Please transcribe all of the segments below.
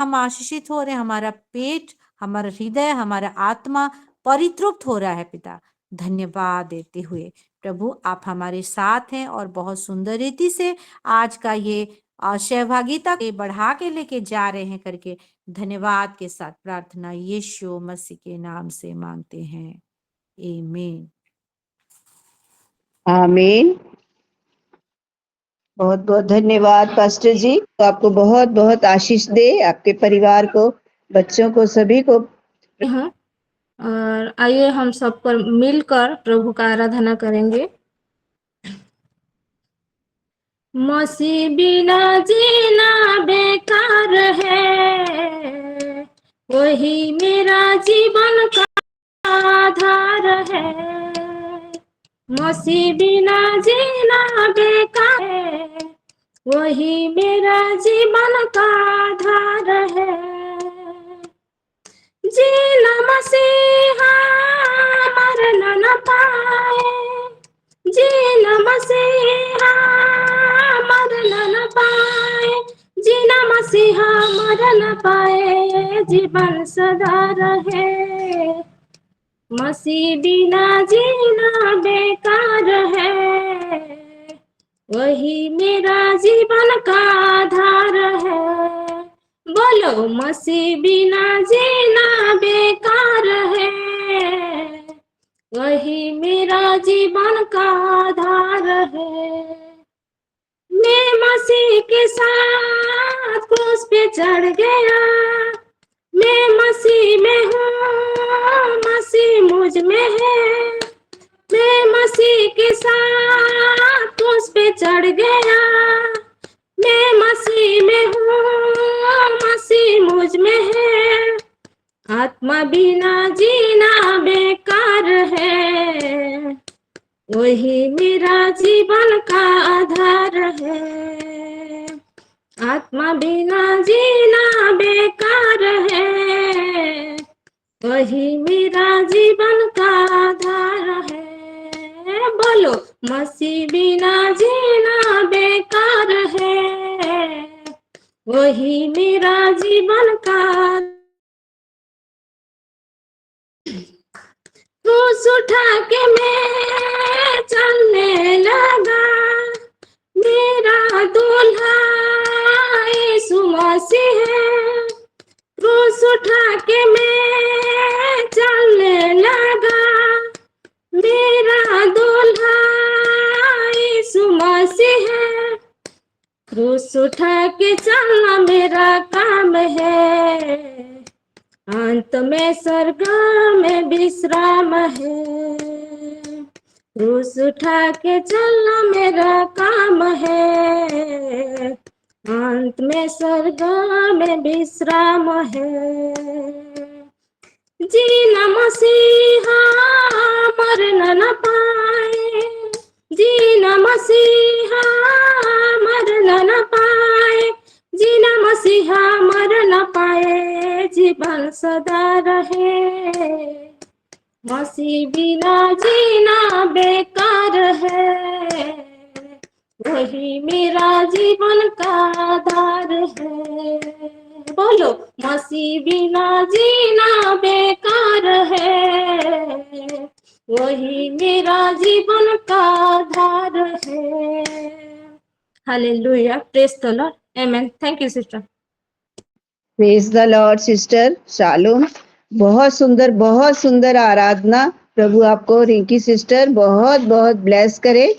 हम आशीषित हो रहे हैं, हमारा पेट, हमारा हृदय, हमारा आत्मा परितृप्त हो रहा है पिता। धन्यवाद देते हुए प्रभु आप हमारे साथ हैं और बहुत सुंदर रीति से आज का ये सहभागिता के बढ़ा के लेके जा रहे हैं करके धन्यवाद के साथ प्रार्थना यीशु मसीह के नाम से मांगते हैं, आमीन। आमीन। बहुत बहुत धन्यवाद पास्टर जी। तो आपको बहुत बहुत आशीष दे, आपके परिवार को, बच्चों को, सभी को। हाँ, और आइए हम सब पर मिलकर प्रभु का आराधना करेंगे। मसीह बिना जीना बेकार है, वही मेरा जीवन का आधार है। मसीह बिना जीना बेकार है, वही मेरा जीवन का आधार है। जीना मसीहा मरना न पाए, जीना मसीहा मरना न पाए, जीना मसीहा मर न पाए, जीवन सदा रहे। मसीह बिना जीना बेकार है, वही मेरा जीवन का आधार है। बोलो मसीह बिना जीना बेकार है, वही मेरा जीवन का आधार है। मैं मसीह के साथ क्रूस पे चढ़ गया, मैं मसीह में हूँ, मसीह मुझ में है। मैं मसीह के साथ क्रूस पे चढ़ गया, मैं मसीह में हूँ, मसीह मुझ में है। आत्मा बिना जीना बेकार है, वही मेरा जीवन का आधार है। आत्मा बिना जीना बेकार है, वही मेरा जीवन का आधार है। बोलो मसीह बिना जीना बेकार है, वही मेरा जीवन का। क्रूस उठा के मैं चलने लगा, मेरा दूल्हा यीशु मसीह है। क्रूस उठा के मैं चलने लगा, मेरा दूल्हा यीशु मसीह है। क्रूस उठा के चलना मेरा काम है, अंत में स्वर्ग में विश्राम है। क्रूस उठा के चलना मेरा काम है, अंत में स्वर्ग में विश्राम है। जीना मसीहा मरना न पाए, जीना मसीहा मरना न पाए, जीना मसीहा मर न पाए, जीवन सदा रहे। मसीह बिना जीना बेकार है, वही मेरा जीवन का आधार है। बोलो मसीह बिना जीना बेकार है, वही मेरा जीवन का आधार है। Hallelujah, praise the Lord, amen. Thank you sister. Praise the Lord sister shalom. बहुत सुंदर आराधना। प्रभु आपको रिंकी सिस्टर बहुत बहुत ब्लेस करे,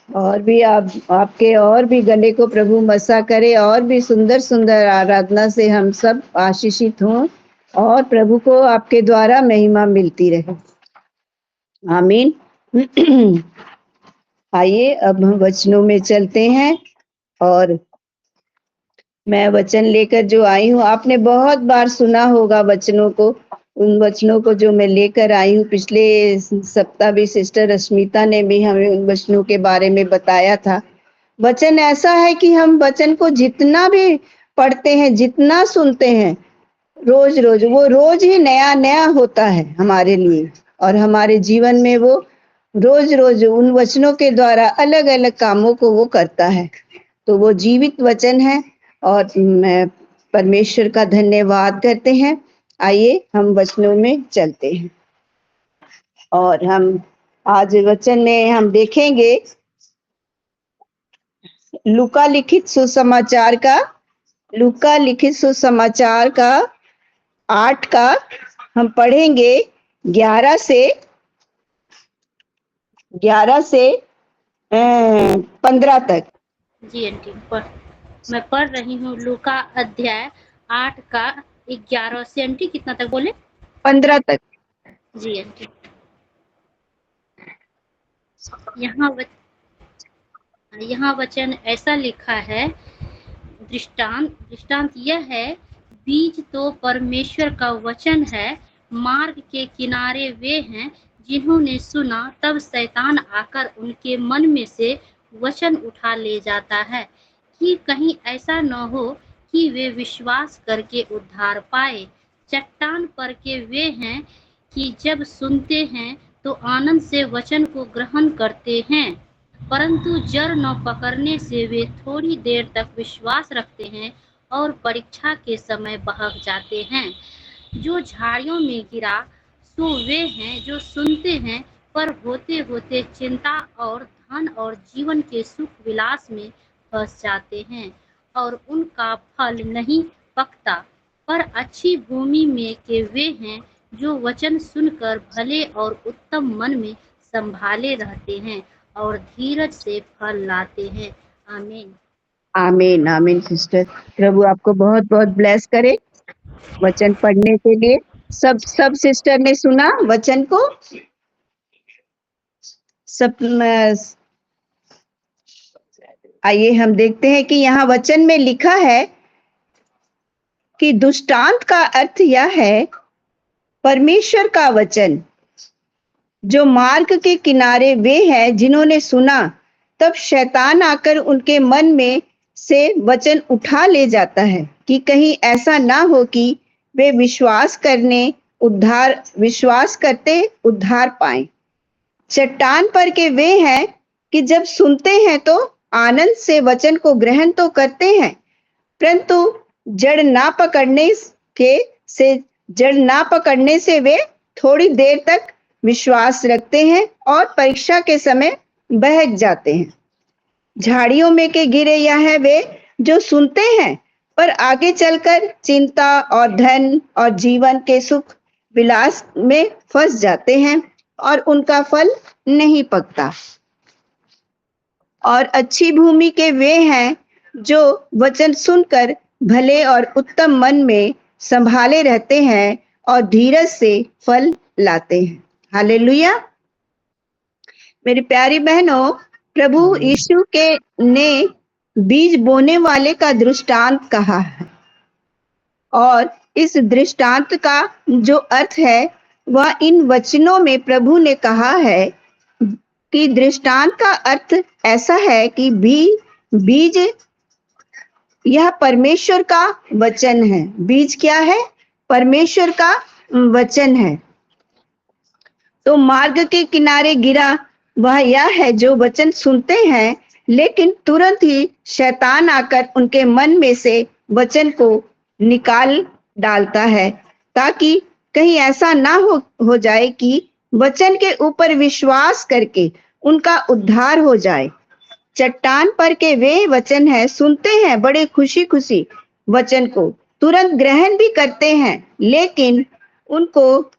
और भी आपके और भी गले को प्रभु मसा करे, और भी सुंदर सुंदर आराधना से हम सब आशीषित हों और प्रभु को आपके द्वारा महिमा मिलती रहे। आमीन। आइए अब हम वचनों में चलते हैं, और मैं वचन लेकर जो आई हूँ, आपने बहुत बार सुना होगा वचनों को, उन वचनों को जो मैं लेकर आई हूँ। पिछले सप्ताह भी सिस्टर रश्मिता ने भी हमें उन वचनों के बारे में बताया था। वचन ऐसा है कि हम वचन को जितना भी पढ़ते हैं, जितना सुनते हैं, रोज रोज वो रोज ही नया नया होता है हमारे लिए, और हमारे जीवन में वो रोज रोज उन वचनों के द्वारा अलग अलग कामों को वो करता है। तो वो जीवित वचन है, और मैं परमेश्वर का धन्यवाद करते हैं। आइए हम वचनों में चलते हैं और हम आज वचन में हम देखेंगे लूका लिखित सुसमाचार का 8 का हम पढ़ेंगे 11 से 15 तक। जी आंटी मैं पढ़ रही हूँ लूका अध्याय 8 का 11 से आंटी कितना तक बोले? 15 तक। जी आंटी। यहाँ वचन ऐसा लिखा है, दृष्टांत यह है, बीज तो परमेश्वर का वचन है। मार्ग के किनारे वे हैं जिन्होंने सुना, तब शैतान आकर उनके मन में से वचन उठा ले जाता है कि कहीं ऐसा न हो कि वे विश्वास करके उद्धार पाए। चट्टान पर के वे हैं कि जब सुनते हैं तो आनंद से वचन को ग्रहण करते हैं, परंतु जड़ न पकड़ने से वे थोड़ी देर तक विश्वास रखते हैं और परीक्षा के समय बहक जाते हैं। जो झाड़ियों में गिरा सो वे हैं जो सुनते हैं, पर होते होते चिंता और धन और जीवन के सुख विलास में फंस जाते हैं और उनका फल नहीं पकता। पर अच्छी भूमि में के वे हैं जो वचन सुनकर भले और उत्तम मन में संभाले रहते हैं और धीरज से फल लाते हैं। आमीन। आमीन आमीन। सिस्टर, प्रभु आपको बहुत बहुत ब्लेस करे वचन पढ़ने के लिए। सब सिस्टर ने सुना वचन को? सब आइए हम देखते हैं कि यहाँ वचन में लिखा है कि दृष्टांत का अर्थ यह है, परमेश्वर का वचन जो मार्ग के किनारे वे हैं जिन्होंने सुना, तब शैतान आकर उनके मन में से वचन उठा ले जाता है कि कहीं ऐसा ना हो कि वे विश्वास करते उद्धार पाएं। चट्टान पर के वे हैं कि जब सुनते हैं तो आनंद से वचन को ग्रहण तो करते हैं, परंतु जड़ ना पकड़ने से वे थोड़ी देर तक विश्वास रखते हैं और परीक्षा के समय बहक जाते हैं। झाड़ियों में के गिरे यह है वे जो सुनते हैं, पर आगे चलकर चिंता और धन और जीवन के सुख विलास में फंस जाते हैं और उनका फल नहीं पकता। और अच्छी भूमि के वे हैं जो वचन सुनकर भले और उत्तम मन में संभाले रहते हैं और धीरज से फल लाते हैं। हालेलुया। मेरी प्यारी बहनों, प्रभु यीशु ने बीज बोने वाले का दृष्टांत कहा है और इस दृष्टांत का जो अर्थ है वह इन वचनों में प्रभु ने कहा है कि दृष्टांत का अर्थ ऐसा है कि बीज यह परमेश्वर का वचन है। बीज क्या है? परमेश्वर का वचन है। तो मार्ग के किनारे गिरा वह यह है जो वचन सुनते हैं, लेकिन तुरंत ही शैतान आकर उनके मन में से वचन को निकाल डालता है, ताकि कहीं ऐसा ना हो जाए कि वचन के ऊपर विश्वास करके उनका उद्धार हो जाए। चट्टान पर के वे वचन है, सुनते हैं बड़े खुशी खुशी वचन को, तुरंत ग्रहण भी करते हैं, लेकिन उनको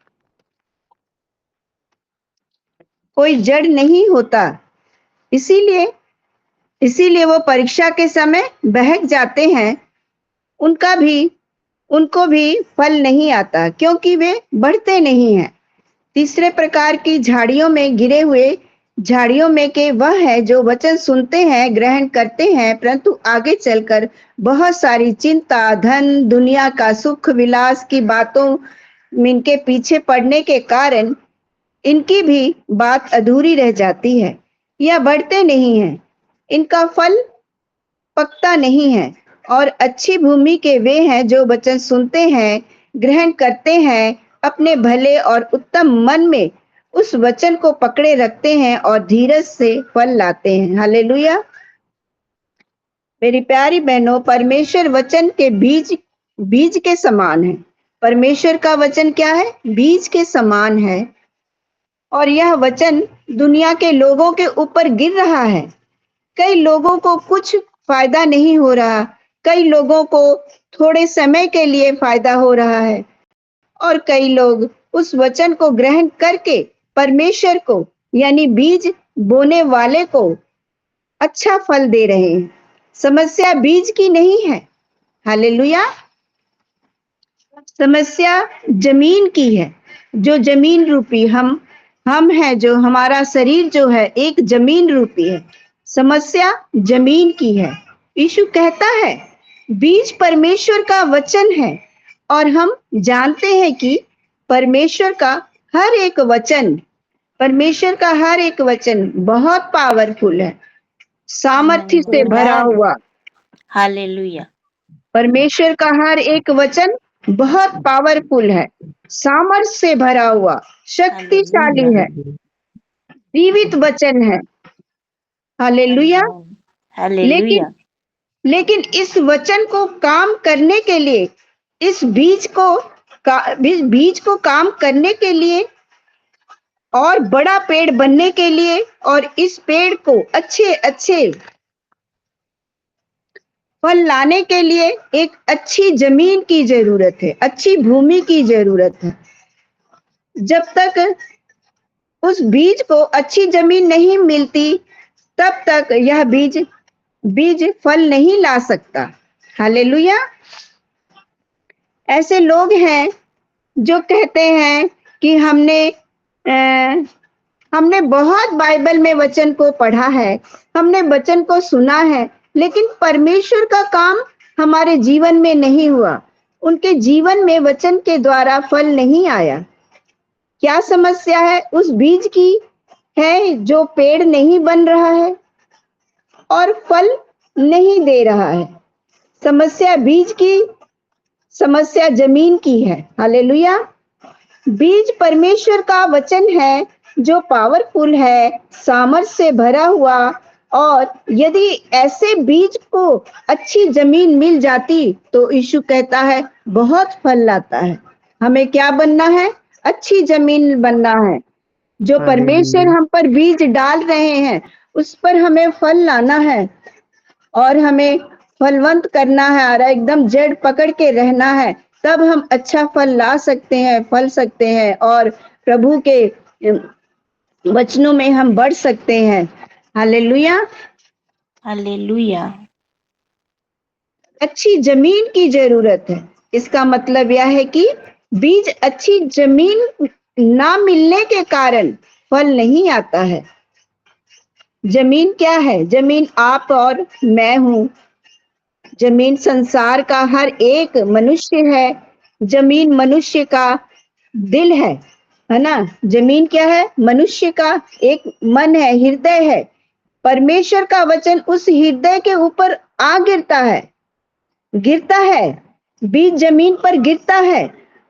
कोई जड़ नहीं होता। इसीलिए वो परीक्षा के समय बहक जाते हैं। उनको भी फल नहीं आता क्योंकि वे बढ़ते नहीं हैं। तीसरे प्रकार की झाड़ियों में गिरे हुए झाड़ियों में के वह है जो वचन सुनते हैं, ग्रहण करते हैं, परंतु आगे चलकर बहुत सारी चिंता, धन, दुनिया का सुख विलास की बातों इनके पीछे पड़ने के कारण इनकी भी बात अधूरी रह जाती है या बढ़ते नहीं हैं, इनका फल पकता नहीं है। और अच्छी भूमि के वे हैं जो वचन सुनते हैं, ग्रहण करते हैं, अपने भले और उत्तम मन में उस वचन को पकड़े रखते हैं और धीरज से फल लाते हैं। हालेलुया। मेरी प्यारी बहनों, परमेश्वर वचन के बीज बीज के समान है। परमेश्वर का वचन क्या है? बीज के समान है। और यह वचन दुनिया के लोगों के ऊपर गिर रहा है। कई लोगों को कुछ फायदा नहीं हो रहा, कई लोगों को थोड़े समय के लिए फायदा हो रहा है, और कई लोग उस वचन को ग्रहण करके परमेश्वर को यानी बीज बोने वाले को अच्छा फल दे रहे हैं। समस्या बीज की नहीं है, हालेलुया। समस्या जमीन की है। जो जमीन रूपी हम हैं, जो हमारा शरीर जो है एक जमीन रूपी है। समस्या जमीन की है। यीशु कहता है बीज परमेश्वर का वचन है, और हम जानते हैं कि परमेश्वर का हर एक वचन बहुत पावरफुल है, सामर्थ्य से भरा हुआ। हालेलुया। परमेश्वर का हर एक वचन बहुत पावरफुल है, सामर्थ्य से भरा हुआ, शक्तिशाली है, जीवित वचन है। हालेलुया। हालेलुया। लेकिन इस वचन को काम करने के लिए, इस बीज को काम करने के लिए और बड़ा पेड़ बनने के लिए, और इस पेड़ को अच्छे फल लाने के लिए एक अच्छी जमीन की जरूरत है, अच्छी भूमि की जरूरत है। जब तक उस बीज को अच्छी जमीन नहीं मिलती, तब तक यह बीज फल नहीं ला सकता। हालेलुया। ऐसे लोग हैं जो कहते हैं कि हमने बहुत बाइबल में वचन को पढ़ा है, हमने वचन को सुना है, लेकिन परमेश्वर का काम हमारे जीवन में नहीं हुआ, उनके जीवन में वचन के द्वारा फल नहीं आया। क्या समस्या है? उस बीज की है जो पेड़ नहीं बन रहा है और फल नहीं दे रहा है। समस्या बीज की, समस्या जमीन की है। हालेलुया। बीज परमेश्वर का वचन है जो पावरफुल है, सामर्थ्य से भरा हुआ, और यदि ऐसे बीज को अच्छी जमीन मिल जाती तो यीशु कहता है बहुत फल लाता है। हमें क्या बनना है? अच्छी जमीन बनना है। जो परमेश्वर हम पर बीज डाल रहे हैं उस पर हमें फल लाना है, और हमें फलवंत करना है, और एकदम जड़ पकड़ के रहना है, तब हम अच्छा फल ला सकते हैं, फल सकते हैं, और प्रभु के वचनों में हम बढ़ सकते हैं। हालेलुया। हालेलुया। अच्छी जमीन की जरूरत है। इसका मतलब यह है कि बीज अच्छी जमीन ना मिलने के कारण फल नहीं आता है। जमीन क्या है? जमीन आप और मैं हूं। जमीन संसार का हर एक मनुष्य है। जमीन मनुष्य का दिल है ना? जमीन क्या है? मनुष्य का एक मन है, हृदय है। परमेश्वर का वचन उस हृदय के ऊपर आ गिरता है। बीज जमीन पर गिरता है।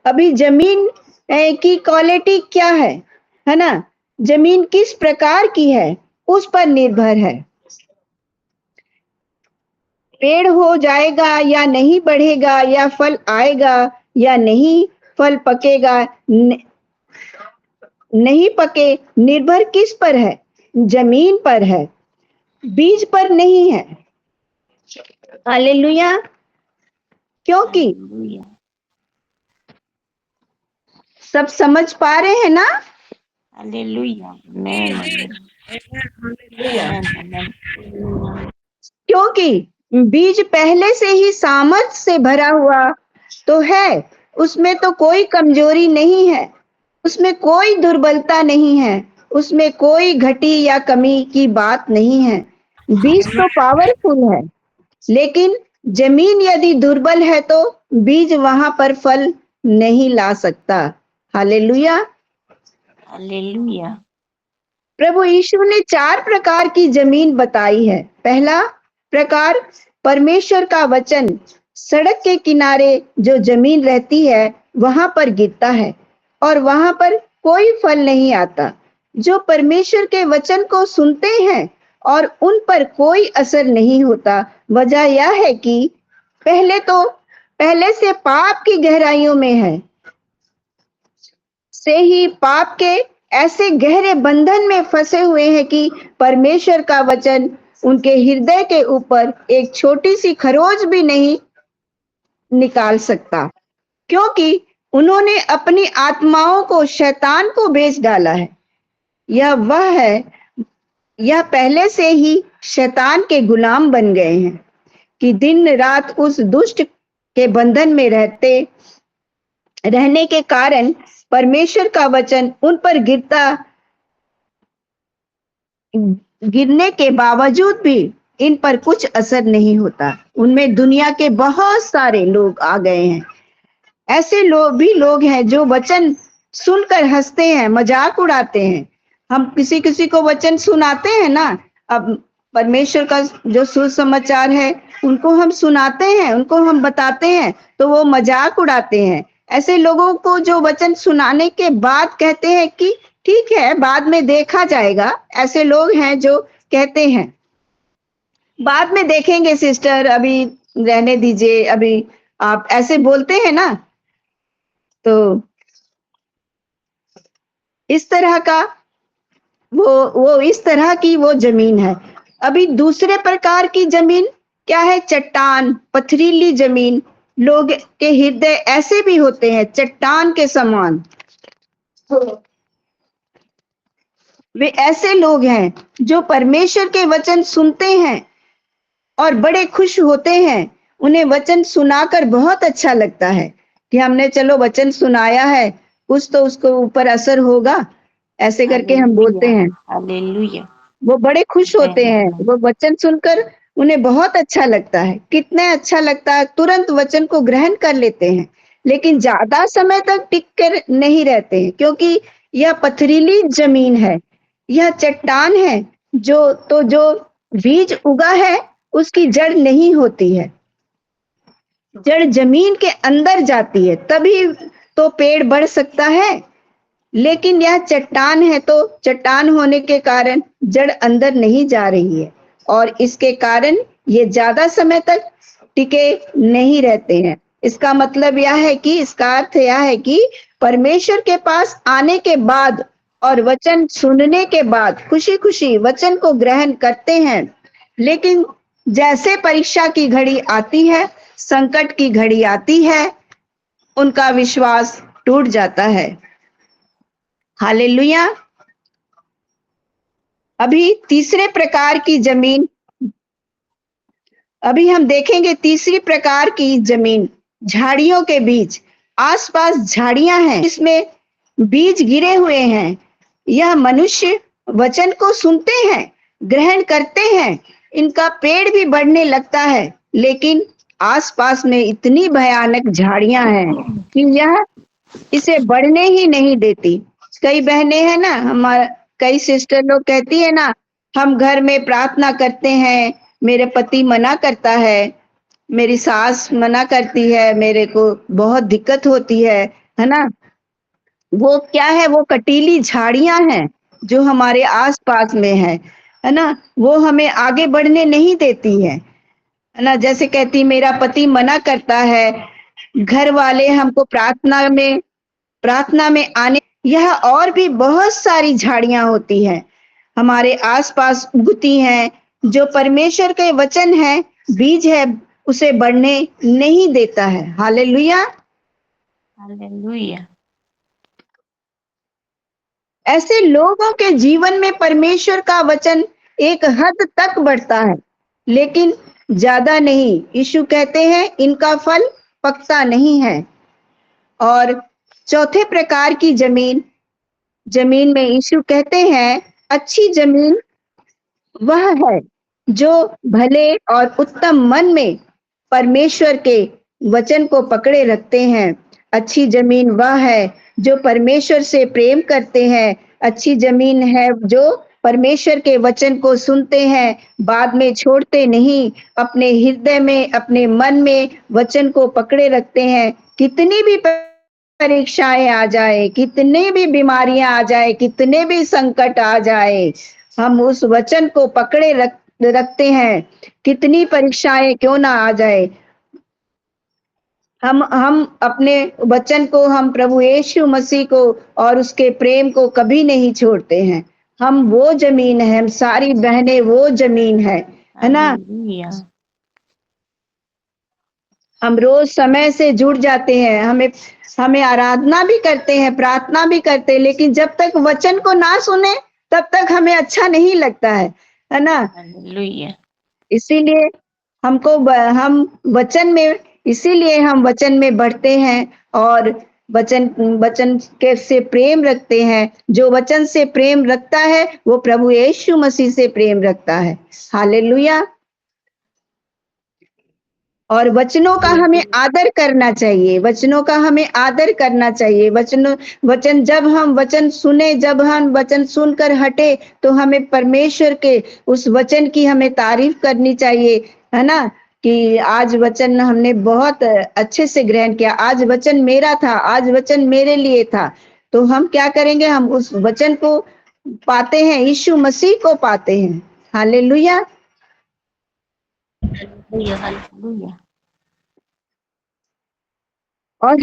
अभी जमीन की क्वालिटी क्या है ना? जमीन किस प्रकार की है उस पर निर्भर है। पेड़ हो जाएगा या नहीं बढ़ेगा, या फल आएगा या नहीं, फल पकेगा नहीं पके, निर्भर किस पर है? जमीन पर है, बीज पर नहीं है। हालेलुया। क्योंकि सब समझ पा रहे हैं ना? हालेलुया। क्योंकि बीज पहले से ही सामर्थ्य से भरा हुआ तो है, उसमें तो कोई कमजोरी नहीं है, उसमें कोई दुर्बलता नहीं है, उसमें कोई घटी या कमी की बात नहीं है। बीज तो पावरफुल है, लेकिन जमीन यदि दुर्बल है तो बीज वहां पर फल नहीं ला सकता। हालेलुया। हालेलुया। प्रभु यीशु ने 4 प्रकार की जमीन बताई है। पहला प्रकार, परमेश्वर का वचन सड़क के किनारे जो जमीन रहती है वहां पर गिरता है, और वहां पर कोई फल नहीं आता। जो परमेश्वर के वचन को सुनते हैं और उन पर कोई असर नहीं होता। वजह यह है कि पहले तो पहले से पाप की गहराइयों में है, से ही पाप के ऐसे गहरे बंधन में फंसे हुए हैं कि परमेश्वर का वचन उनके हृदय के ऊपर एक छोटी सी खरोच भी नहीं निकाल सकता, क्योंकि उन्होंने अपनी आत्माओं को शैतान को बेच डाला है। यह पहले से ही शैतान के गुलाम बन गए हैं कि दिन रात उस दुष्ट के बंधन में रहने के कारण परमेश्वर का वचन उन पर गिरने के बावजूद भी इन पर कुछ असर नहीं होता। उनमें दुनिया के बहुत सारे लोग आ गए हैं। ऐसे लोग हैं जो वचन सुनकर हंसते हैं, मजाक उड़ाते हैं। हम किसी किसी को वचन सुनाते हैं ना, अब परमेश्वर का जो सुसमाचार है उनको हम सुनाते हैं, उनको हम बताते हैं, तो वो मजाक उड़ाते हैं। ऐसे लोगों को जो वचन सुनाने के बाद कहते हैं कि ठीक है, बाद में देखा जाएगा। ऐसे लोग हैं जो कहते हैं बाद में देखेंगे सिस्टर, अभी रहने दीजिए, अभी आप ऐसे बोलते हैं ना, तो इस तरह का वो इस तरह की वो जमीन है। अभी दूसरे प्रकार की जमीन क्या है? चट्टान, पथरीली जमीन। लोग के हृदय ऐसे भी होते हैं चट्टान के समान। वे ऐसे लोग हैं जो परमेश्वर के वचन सुनते हैं और बड़े खुश होते हैं। उन्हें वचन सुनाकर बहुत अच्छा लगता है कि हमने चलो वचन सुनाया है, कुछ तो उसको ऊपर असर होगा, ऐसे करके हम बोलते हैं। हालेलुया। वो बड़े खुश होते हैं, वो वचन सुनकर उन्हें बहुत अच्छा लगता है। कितने अच्छा लगता है, तुरंत वचन को ग्रहण कर लेते हैं, लेकिन ज्यादा समय तक टिक कर नहीं रहते हैं, क्योंकि यह पथरीली जमीन है, यह चट्टान है। जो बीज उगा है उसकी जड़ नहीं होती है। जड़ जमीन के अंदर जाती है तभी तो पेड़ बढ़ सकता है, लेकिन यह चट्टान है, तो चट्टान होने के कारण जड़ अंदर नहीं जा रही है और इसके कारण ये ज्यादा समय तक टिके नहीं रहते हैं। इसका मतलब यह है कि इसका अर्थ यह है कि परमेश्वर के पास आने के बाद और वचन सुनने के बाद खुशी खुशी वचन को ग्रहण करते हैं, लेकिन जैसे परीक्षा की घड़ी आती है, संकट की घड़ी आती है, उनका विश्वास टूट जाता है। हालेलुया। अभी तीसरे प्रकार की जमीन, अभी हम देखेंगे तीसरी प्रकार की जमीन, झाड़ियों के बीच। आसपास झाड़ियां हैं, इसमें बीज गिरे हुए हैं। यह मनुष्य वचन को सुनते हैं, ग्रहण करते हैं, इनका पेड़ भी बढ़ने लगता है, लेकिन आसपास में इतनी भयानक झाड़ियां हैं कि यह इसे बढ़ने ही नहीं देती। कई बहनें हैं ना, हमारा कई सिस्टर लोग कहती है ना, हम घर में प्रार्थना करते हैं, मेरे पति मना करता है, मेरी सास मना करती है, मेरे को बहुत दिक्कत होती है ना। वो क्या है? वो कटीली झाड़ियां हैं जो हमारे आसपास में है ना, वो हमें आगे बढ़ने नहीं देती है ना। जैसे कहती मेरा पति मना करता है, घर वाले हमको प्रार्थना में आने, यह और भी बहुत सारी झाड़ियां होती हैं हमारे आसपास उगती हैं, जो परमेश्वर के वचन है, बीज है, उसे बढ़ने नहीं देता है। हालेलुया। हालेलुया। ऐसे लोगों के जीवन में परमेश्वर का वचन एक हद तक बढ़ता है, लेकिन ज्यादा नहीं। यीशु कहते हैं इनका फल पकता नहीं है। और चौथे प्रकार की जमीन में यीशु कहते हैं अच्छी जमीन वह है जो भले और उत्तम मन में परमेश्वर के वचन को पकड़े रखते हैं। अच्छी जमीन वह है जो परमेश्वर से प्रेम करते हैं। अच्छी जमीन है जो परमेश्वर के वचन को सुनते हैं, बाद में छोड़ते नहीं, अपने हृदय में, अपने मन में वचन को पकड़े रखते हैं। कितनी भी परीक्षाएं आ जाए, कितने भी बीमारियां आ जाए, कितने भी संकट आ जाए, हम उस वचन को पकड़े रखते हैं। कितनी परीक्षाएं क्यों ना आ जाए, हम अपने वचन को, हम प्रभु यीशु मसीह को और उसके प्रेम को कभी नहीं छोड़ते हैं। हम वो जमीन है, हम सारी बहनें वो जमीन है ना। हालेलुया। हम रोज समय से जुड़ जाते हैं, हमें आराधना भी करते हैं, प्रार्थना भी करते हैं, लेकिन जब तक वचन को ना सुने तब तक हमें अच्छा नहीं लगता है ना। हालेलुया। इसीलिए हम वचन में बढ़ते हैं और वचन वचन के से प्रेम रखते हैं। जो वचन से प्रेम रखता है वो प्रभु यीशु मसीह से प्रेम रखता है। हालेलुया। और वचनों का हमें आदर करना चाहिए, वचनों का हमें आदर करना चाहिए। वचन जब हम वचन सुने, जब हम वचन सुनकर हटे, तो हमें परमेश्वर के उस वचन की हमें तारीफ करनी चाहिए, है ना। कि आज वचन हमने बहुत अच्छे से ग्रहण किया, आज वचन मेरा था, आज वचन मेरे लिए था। तो हम क्या करेंगे, हम उस वचन को पाते हैं, यीशु मसीह को पाते हैं। हालेलुया। हालेलुया। और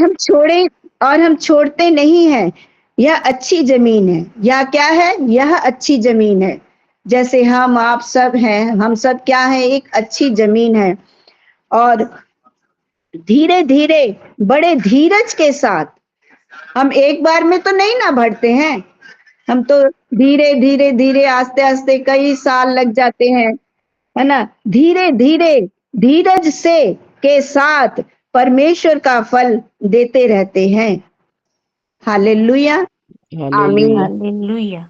हम छोड़ते नहीं हैं। यह अच्छी जमीन है। यह क्या है? यह अच्छी जमीन है। जैसे हम आप सब हैं, हम सब क्या है? एक अच्छी जमीन है। और धीरे धीरे, बड़े धीरज के साथ, हम एक बार में तो नहीं ना बढ़ते हैं, हम तो धीरे धीरे धीरे, आस्ते आस्ते कई साल लग जाते हैं, है ना। धीरे धीरे, धीरज से के साथ परमेश्वर का फल देते रहते हैं। हालेलुया। आमीन। हालेलुया। हालेलुया।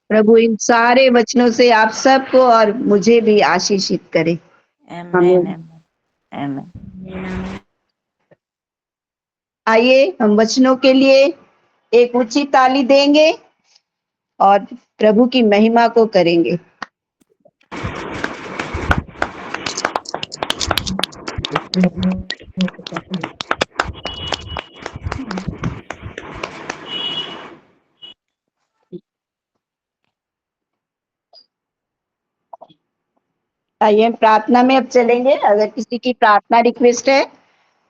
प्रभु इन सारे वचनों से आप सबको और मुझे भी आशीषित करे। आमेन। आमीन। आमेन। आइए हम वचनों के लिए एक ऊंची ताली देंगे और प्रभु की महिमा को करेंगे। आइए हम प्रार्थना में अब चलेंगे। अगर किसी की प्रार्थना रिक्वेस्ट है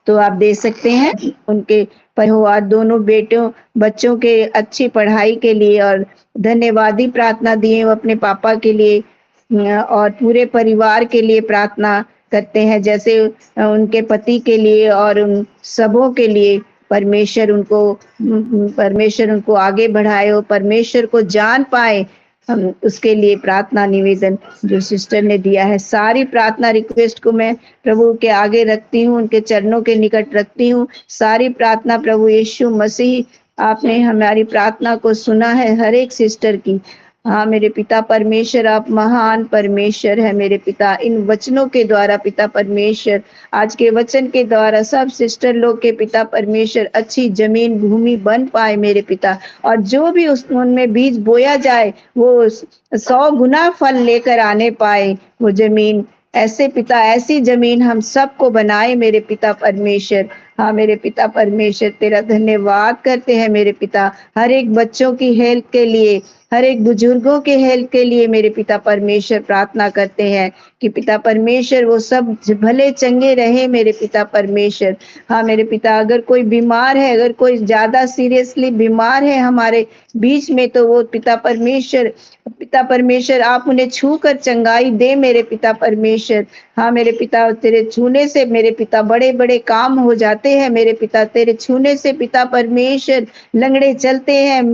तो आप दे सकते हैं। उनके परिवार, दोनों बेटों बच्चों के अच्छी पढ़ाई के लिए, और धन्यवादी प्रार्थना दिए वो अपने पापा के लिए, और पूरे परिवार के लिए प्रार्थना करते हैं, जैसे उनके पति के लिए और उन सबों के लिए। परमेश्वर उनको आगे बढ़ाए और परमेश्वर को जान पाए, हम उसके लिए प्रार्थना निवेदन जो सिस्टर ने दिया है, सारी प्रार्थना रिक्वेस्ट को मैं प्रभु के आगे रखती हूँ, उनके चरणों के निकट रखती हूँ। सारी प्रार्थना प्रभु यीशु मसीह, आपने हमारी प्रार्थना को सुना है, हर एक सिस्टर की। हाँ मेरे पिता परमेश्वर, आप महान परमेश्वर है मेरे पिता। इन वचनों के द्वारा पिता परमेश्वर, आज के वचन के द्वारा सब सिस्टर लोग के पिता परमेश्वर अच्छी जमीन भूमि बन पाए मेरे पिता, और जो भी उनमें बीज बोया जाए वो 100 गुना फल लेकर आने पाए वो जमीन। ऐसे पिता, ऐसी जमीन हम सबको बनाए मेरे पिता परमेश्वर। हाँ मेरे पिता परमेश्वर, तेरा धन्यवाद करते हैं मेरे पिता, हर एक बच्चों की हेल्थ के लिए, हर एक बुजुर्गों के हेल्थ के लिए मेरे पिता परमेश्वर प्रार्थना करते हैं कि पिता परमेश्वर वो सब भले चंगे रहे मेरे पिता परमेश्वर। हाँ मेरे पिता, अगर कोई बीमार है, अगर कोई ज्यादा सीरियसली बीमार है हमारे बीच में, तो वो पिता परमेश्वर आप उन्हें छू कर चंगाई दे मेरे पिता परमेश्वर। हाँ मेरे पिता, तेरे छूने से मेरे पिता बड़े बड़े काम हो जाते हैं मेरे पिता। तेरे छूने से पिता परमेश्वर लंगड़े चलते हैं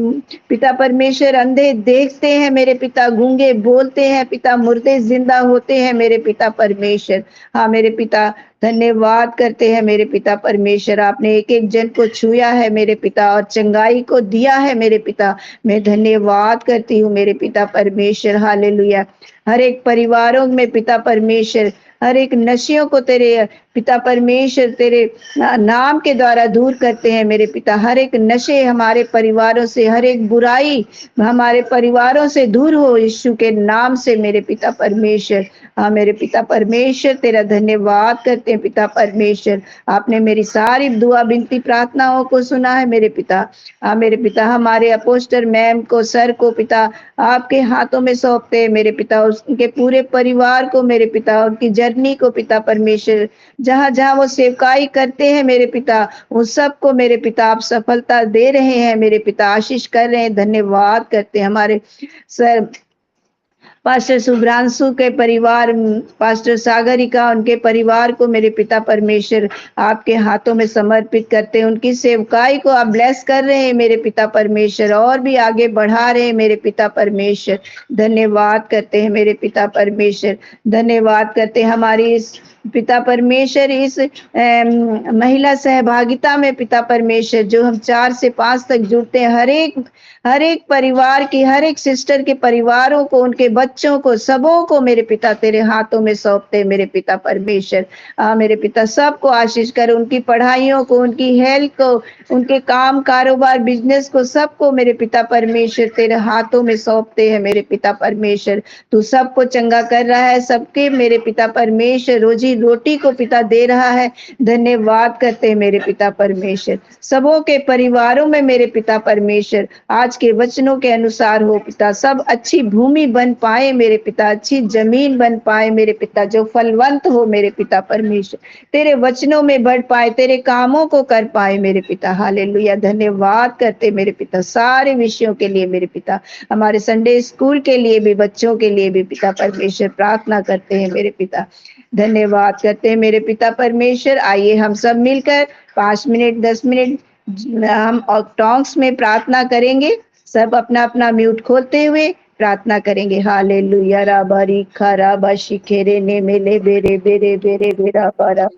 पिता परमेश्वर, अंधे देखते हैं मेरे पिता, गूंगे बोलते हैं पिता, मुर्दे जिंदा होते हैं मेरे पिता परमेश्वर। हाँ मेरे पिता, धन्यवाद करते हैं मेरे पिता परमेश्वर, आपने एक एक जन को छुआ है मेरे पिता और चंगाई को दिया है मेरे पिता। मैं धन्यवाद करती हूँ मेरे पिता परमेश्वर। हालेलुया। हर एक परिवारों में पिता परमेश्वर, हर एक नशियों को तेरे पिता परमेश्वर तेरे नाम के द्वारा दूर करते हैं मेरे पिता। हर एक नशे हमारे परिवारों से, हर एक बुराई हमारे परिवारों से दूर हो यीशु के नाम से मेरे पिता परमेश्वर। हाँ मेरे पिता परमेश्वर, तेरा धन्यवाद करते हैं पिता परमेश्वर, आपने मेरी सारी दुआ बिनती प्रार्थनाओं को सुना है मेरे पिता। हाँ मेरे पिता, हमारे अपोस्टर मैम को, सर को पिता आपके हाथों में सौंपते हैं मेरे पिता, उनके पूरे परिवार को मेरे पिता, उनकी जन करनी को पिता परमेश्वर, जहाँ जहाँ वो सेवकाई करते हैं मेरे पिता, उन सबको मेरे पिता आप सफलता दे रहे हैं मेरे पिता, आशीष कर रहे हैं, धन्यवाद करते हैं। हमारे सर पास्टर शुभ्रांशु के परिवार, पास्टर सागरिका, उनके परिवार को मेरे पिता परमेश्वर आपके हाथों में समर्पित करते हैं। उनकी सेवकाई को आप ब्लेस कर रहे हैं मेरे पिता परमेश्वर, और भी आगे बढ़ा रहे हैं मेरे पिता परमेश्वर। धन्यवाद करते हैं मेरे पिता परमेश्वर, धन्यवाद करते हैं हमारी इस पिता परमेश्वर इस महिला सहभागिता में पिता परमेश्वर, जो हम 4 से 5 तक जुड़ते हैं, हर एक परिवार की, हर एक सिस्टर के परिवारों को, उनके बच्चों को, सबों को मेरे पिता तेरे हाथों में सौंपते हैं मेरे पिता परमेश्वर। मेरे पिता सबको आशीष कर, उनकी पढ़ाइयों को, उनकी हेल्थ को, उनके काम कारोबार बिजनेस को, सबको मेरे पिता परमेश्वर तेरे हाथों में सौंपते हैं मेरे पिता परमेश्वर। तू सबको चंगा कर रहा है, सबके मेरे पिता परमेश्वर रोजी रोटी को पिता दे रहा है। धन्यवाद करते हैं मेरे पिता परमेश्वर, सबों के परिवारों में मेरे पिता परमेश्वर आज के वचनों के अनुसार हो पिता, सब अच्छी भूमि बन पाए मेरे पिता, अच्छी जमीन बन पाए मेरे पिता, जो फलवंत हो मेरे पिता परमेश्वर, तेरे वचनों में बढ़ पाए, तेरे कामों को कर पाए मेरे पिता। हालेलुया, धन्यवाद करते मेरे पिता सारे विषयों के लिए मेरे पिता, हमारे संडे स्कूल के लिए भी, बच्चों के लिए भी पिता परमेश्वर प्रार्थना करते हैं मेरे पिता। धन्यवाद करते हैं मेरे पिता परमेश्वर। आइए हम सब मिलकर 5 मिनट 10 मिनट हम टॉन्ग्स में प्रार्थना करेंगे, सब अपना अपना म्यूट खोलते हुए प्रार्थना करेंगे। हालेलुया राबारी खराबा शिखेरे ने मेले बेरे बेरे बेरे बेरा बारा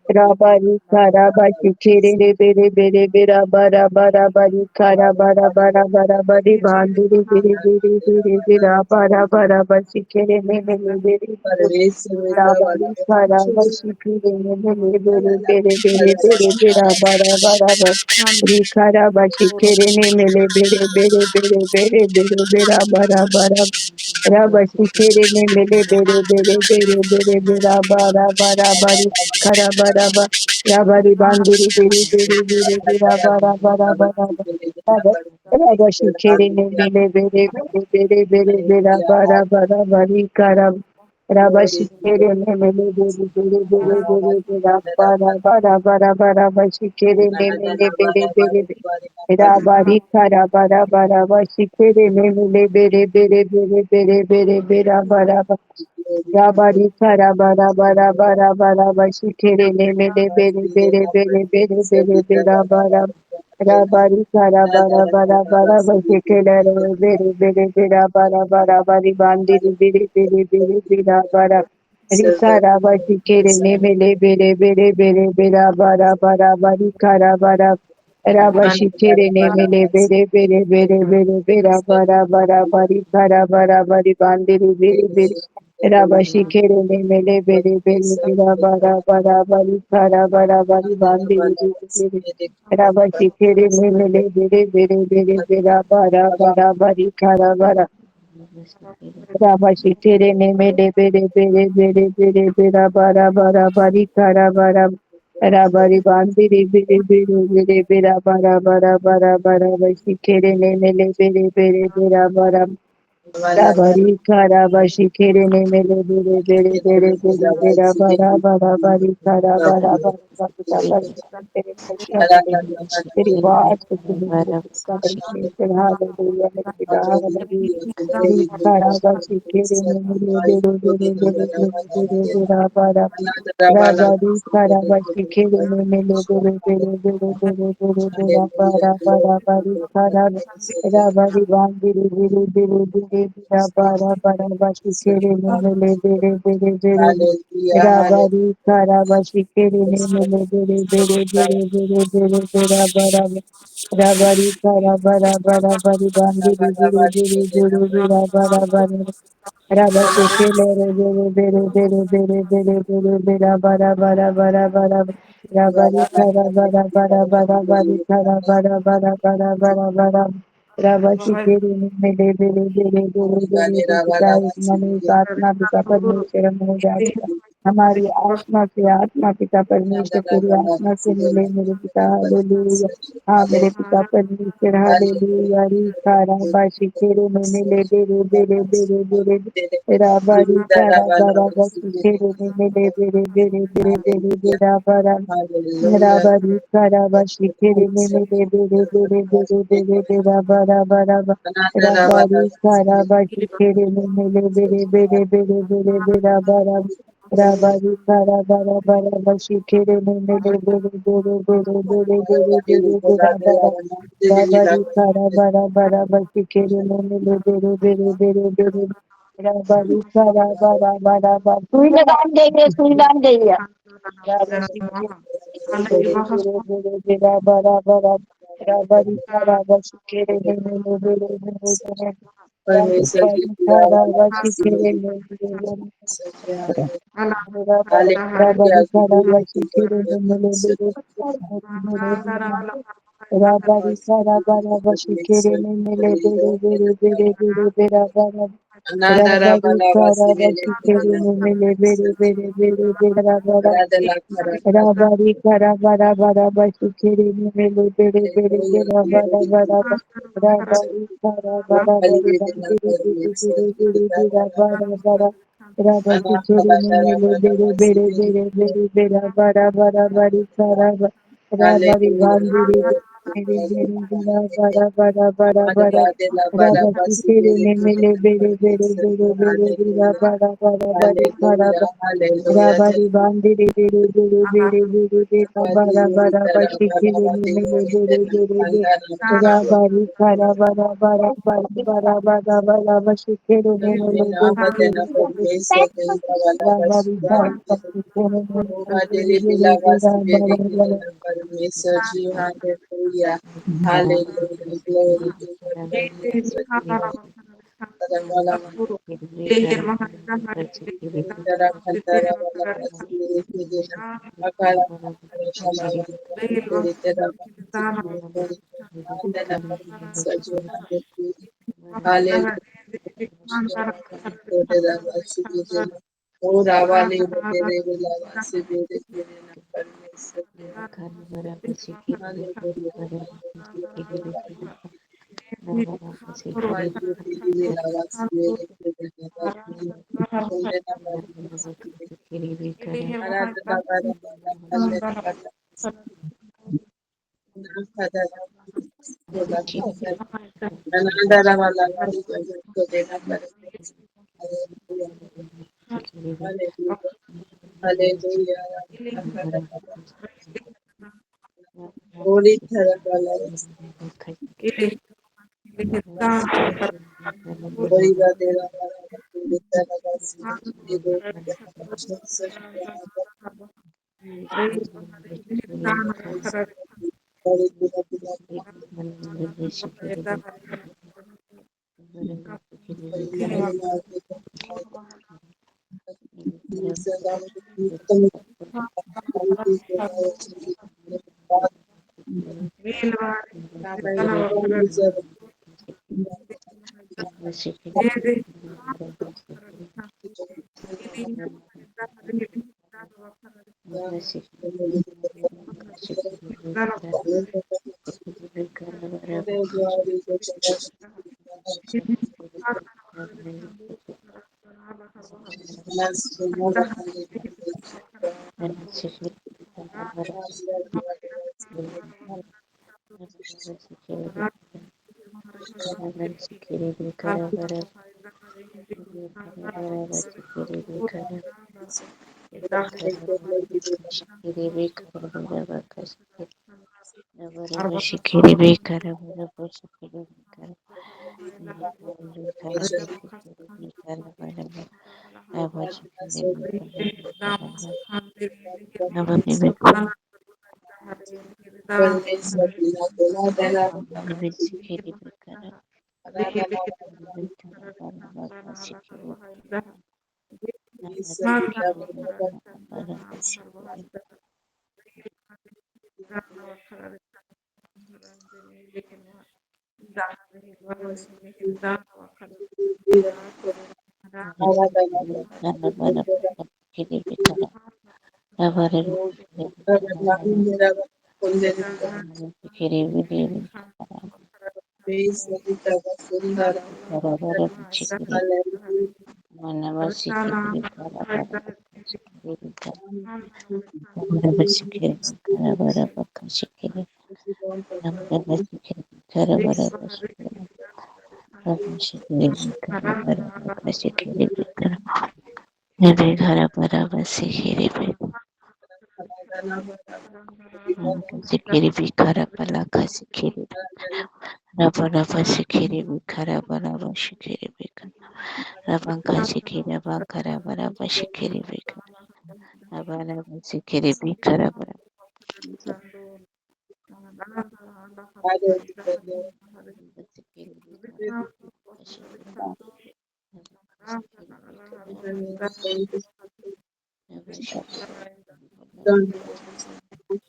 राबारी खराबा शिखेरे ने बेरे बेरे बेरा बारा बारा बारी खराबा बारा बारा बारी बांधुरी बेरे बेरे बेरे बेरा बारा बारा बा शिखेरे ने मेले बेरे राबारी खराबा शिखेरे ने मेले बेरे बेरे बेरे बेरे बेरा बारा बारा बा रिखारा बाशी खेरे ने मेले बेरे बेरे बेरे बेरे बेरे बेरा बारा बारा राबाशी खेरे ने मेले बेरे बेरे बेरे बेरे बेरा बारा बारा बारी खरा बारा बा राबारी बांधुरी बेरे बेरे बेरे बेरा बारा बारा बारा राबाशी खेरे ने मेले बेरे बेरे बेरे बेरे बेरा बारा बारा बारी खरा राबाशी खेरे ने मेले बेरे बेरे बेरे बेरे बेरा बारा बारा बारा बारा बाशी खेरे ने मेले बेरे बेरे राबारी खरा बारा बारा बाशी खेरे ने मेले बेरे बेरे बेरे बेरे बेरे बेरा बारा राबारी खरा बारा बारा बारा बारा बाशी खेरे ने मेले बेरे बेरे बेरे बेरे बेरे बेरा बारा राबारी खरा बारा बारा बारा बाशी खेले रे बेरे बेरे बेरा बारा बारा बारी बांधी बेरे बेरे बेरे बेरा बारा रिखा राबाशी खेरे ने मेले बेरे बेरे बेरे बेरा बारा बारा बारी खरा बारा राबाशी खेरे ने मेले बेरे बेरे बेरे बेरे बेरा बारा बारा बारी खरा बारा बारी बांधी बेरे बेरे राबाशी खेरे ने मेले बेरे बेरे बेरा बारा बारा बारी खरा बारा बारी बांधी बेरे राबाशी खेरे ने मेले बेरे बेरे बेरे बेरा बारा बारा बारी खरा बारा राबाशी खेरे ने मेले बेरे बेरे बेरे बेरे बेरा बारा बारा बारी खरा बारा राबारी बांधी बेरे बेरे बेरे बेरा बारा बारा बारा बारा बाशी खेरे ने मेले बेरे बेरे बेरा बारा राबारी खरा बाशी खेरे ने मेले बेरे बेरे बेरे बेरे बेरा बारा बारा बारी खरा बारा बारा तेरी बात को परमेश्वर हालेलुया मेरे पिता हालेलुया खरा बाशी खेरे ने मेले बेरे बेरे बेरे बेरे बेरे बेरा बारा राबारी खरा बाशी खेरे ने मेले बेरे बेरे बेरे बेरे बेरे बेरा बारा बारा बारी खरा राबारी बांधी बेरे बेरे बेरे बेरा बारा बारा बाशी खेरे ने मेले बेरे बेरे बेरे राबारी खरा बाशी खेरे ने मेले बेरे बेरे बेरे बेरे बेरे बेरा बारा राबारी खरा बारा बारा बारी बांधी बेरे बेरे बेरे बेरा बारा बारा राबाशी खेले रे बेरे बेरे बेरे बेरे बेरे बेरे बेरा बारा बारा बारा बारा राबारी खरा बारा बारा बारा बारी खरा बारा बारा बारा बारा बारा राबाशी खेरे ने मेले बेरे बेरे बेरे बेरे पिता एक मन एक आत्मा पिता परमेश्वर में जाएगा हमारी आत्मा से आत्मा पिता परमेश्वर तेरी आत्मा से मिले मेरे पिता, हालेलुया। हाँ मेरे पिता परमेश्वर, हालेलुया। री खारा बाशी खेरे में मिले बेरे बेरे बेरे बेरे बेरा बारी खारा बारा बाशी खेरे में मिले बेरे बेरे बेरे बेरे बेरा बारा मेरा बारी खारा बाशी खेरे में मिले बेरे बेरे बेरे बेरे बेरा बारा बारा राबारी खारा बाशी खेरे में मिले बेरे बेरे बेरे बेरे बेरा बारा राबारी खारा बारा बारा बाशी खेरे में मिले बेरे बेरे बेरे बेरे बेरे बेरे बेरा बारा राबारी खारा बारा बारा बाशी खेरे में मिले बेरे बेरे बेरे बेरे राबारी खारा बारा बारा बारा सुई लगाम देंगे, सुई लगाम देंगे। राबारी बेरे बेरे बेरे बेरा बारा बारा राबारी खारा बाशी खेरे में मिले बेरे बेरे बेरे परमेश्वर जी राबारी पूरा खारा बाशी खेरे परमेश्वर में मिले हालेलुया राबारी सारा बारा बशी खेरे में मिले बेरे बेरे बेरे बेरे बेरा बारा राबारी सारा बशी खेरे में मिले बेरे बेरे बेरे बेरा बारा राबारी सारा बारा बारा बशी खेरे में मिले बेरे बेरे बेरा बारा बारा राबारी सारा बारा बारी बेरे बेरे बेरे बेरे बेरा बारा बारा राबारी खेरे में मिले बेरे बेरे बेरे बेरे बेरा बारा बारा बारी सारा राबारी बांधीरे बेरे बेरे बेरा बारा बारा बारा बारा राबारी खेरे में मिले बेरे बेरे बेरे बेरे बेरा बारा बारा बारी सारा राबारी बांधीरे बेरे बेरे बेरे बेरे बेरा बारा बारा बाशी खेरे में मिले बेरे बेरे बेरे राबारी खारा बारा बारा बारा बारा बारा बारा बाशी खेरे में मिले बेरे बेरे बेरे राबारी खारा बाशी खेरे में मिले बेरे बेरे बेरा बारा बारा परमेश्वर जी हालेलुया हालेलुया ग्लोरी टू परमेश्वर जी वाला जरा खतरा वाला मेरे के देना अकाला वाला मेरे तेरा तेरा परमेश्वर जी हालेलुया ओ रावाले तेरे बिलावा से मेरे तेरे ना परमेश्वर हालेलुया हमारी तेरी बिलावा से मेरे तेरे ना परमेश्वर ना परमेश्वर आराधना वाला वाला वाला वाला खदा बोला खदा अनादरा वाला वाली जगह को देना परमेश्वर हालेलुया हालेलुया होली खदा वाला होली का तेरा वाला होली तेरा बस ये दो परमेश्वर बिना देना देना rubber Manava sikiri bara bara sikiri bara sikiri bara bara baka sikiri bara sikiri bara bara sikiri bara sikiri bara bara baka sikiri bara nebe bara bara sikiri bara sikiri bara bara sikiri bara bara sikiri bara bara sikiri Rabanka sikiri bara bara sikiri Abana sikiri bikara bara sikiri bikara sikiri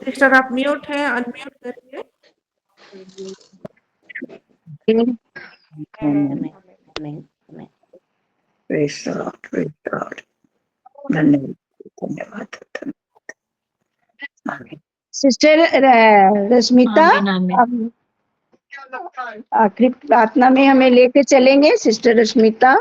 sister आप mute हैं, unmute करिए। Amen. Amen. Amen. Praise the Lord, praise the Lord. धन्यवाद धन्यवाद धन्यवाद। Sister Rashmita, आमीन आमीन। अब आखिरी प्रार्थना में हमें लेके चलेंगे सिस्टर रश्मिता।